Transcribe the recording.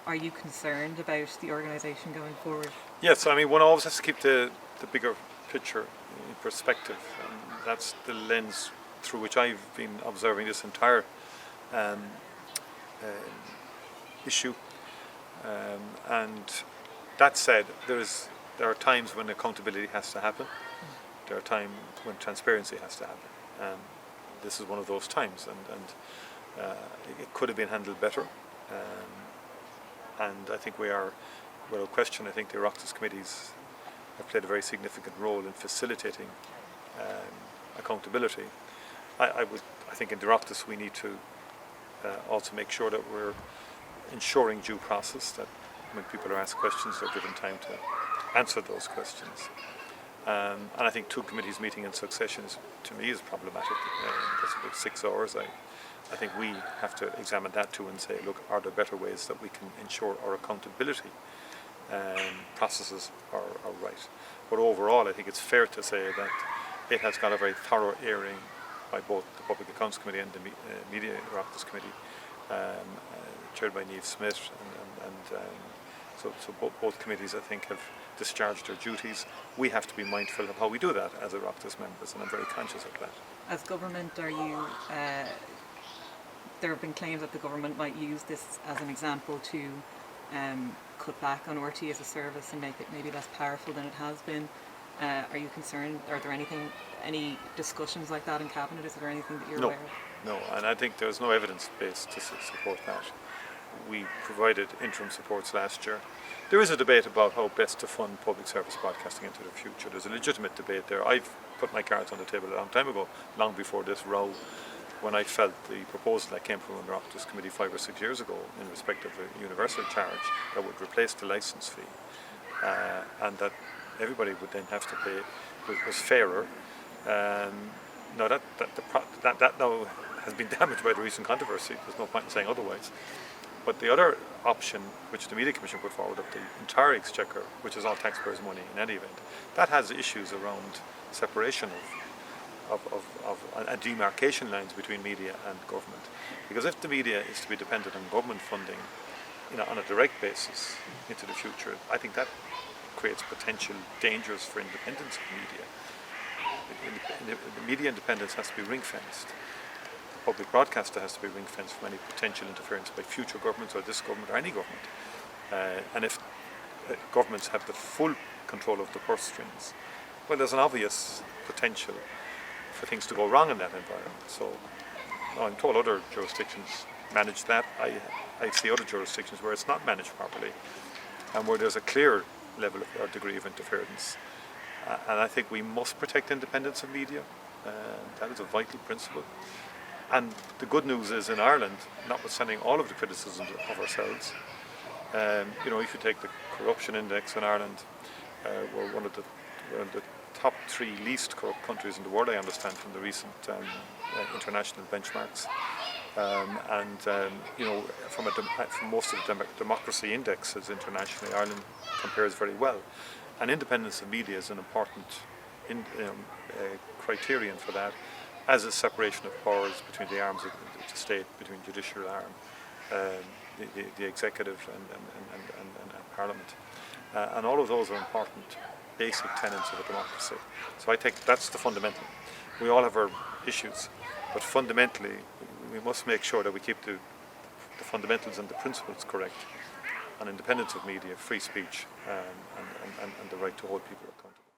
are you concerned about the organisation going forward? Yes, I mean, one always has to keep the bigger picture in perspective, and that's the lens through which I've been observing this entire um, issue. And that said, there are times when accountability has to happen. There are times when transparency has to happen. And this is one of those times, and it could have been handled better. And I think we are, without question, I think the Oireachtas committees have played a very significant role in facilitating accountability. I think in the Oireachtas we need to also make sure that we're ensuring due process, that when people are asked questions they're given time to answer those questions. And I think 2 committees meeting in succession to me is problematic. That's about 6 hours. I think we have to examine that too and say, look, are there better ways that we can ensure our accountability processes are right? But overall, I think it's fair to say that it has got a very thorough airing by both the Public Accounts Committee and the Media Oireachtas Committee, chaired by Niamh Smith, and so both committees, I think, have discharged their duties. We have to be mindful of how we do that as Oireachtas members, and I'm very conscious of that. As government, are you? There have been claims that the government might use this as an example to cut back on RTE as a service and make it maybe less powerful than it has been. Are you concerned? Are there any discussions like that in Cabinet? Is there anything that you're aware of? No, and I think there's no evidence base to support that. We provided interim supports last year. There is a debate about how best to fund public service broadcasting into the future. There's a legitimate debate there. I've put my cards on the table a long time ago, long before this row, when I felt the proposal that came from the Oireachtas Committee 5 or 6 years ago in respect of a universal charge that would replace the licence fee, and that everybody would then have to pay, was fairer. Now that now has been damaged by the recent controversy. There's no point in saying otherwise. But the other option, which the Media Commission put forward, of the entire exchequer, which is all taxpayers' money in any event, that has issues around separation and demarcation lines between media and government. Because if the media is to be dependent on government funding, on a direct basis into the future, I think that creates potential dangers for independence of media. The media independence has to be ring-fenced. The public broadcaster has to be ring-fenced from any potential interference by future governments or this government or any government. And if governments have the full control of the purse strings, well, there's an obvious potential for things to go wrong in that environment. So I'm told other jurisdictions manage that. I see other jurisdictions where it's not managed properly and where there's a clear level or degree of interference. And I think we must protect independence of media. That is a vital principle. And the good news is, in Ireland, notwithstanding all of the criticisms of ourselves, if you take the corruption index in Ireland, we're one of the top 3 least corrupt countries in the world, I understand, from the recent international benchmarks. From most of the democracy indexes internationally, Ireland compares very well. And independence of media is an important criterion for that, as is separation of powers between the arms of the state, between judicial arm, the executive and parliament. And all of those are important basic tenets of a democracy. So I think that's the fundamental. We all have our issues, but fundamentally we must make sure that we keep the fundamentals and the principles correct on independence of media, free speech, and the right to hold people accountable.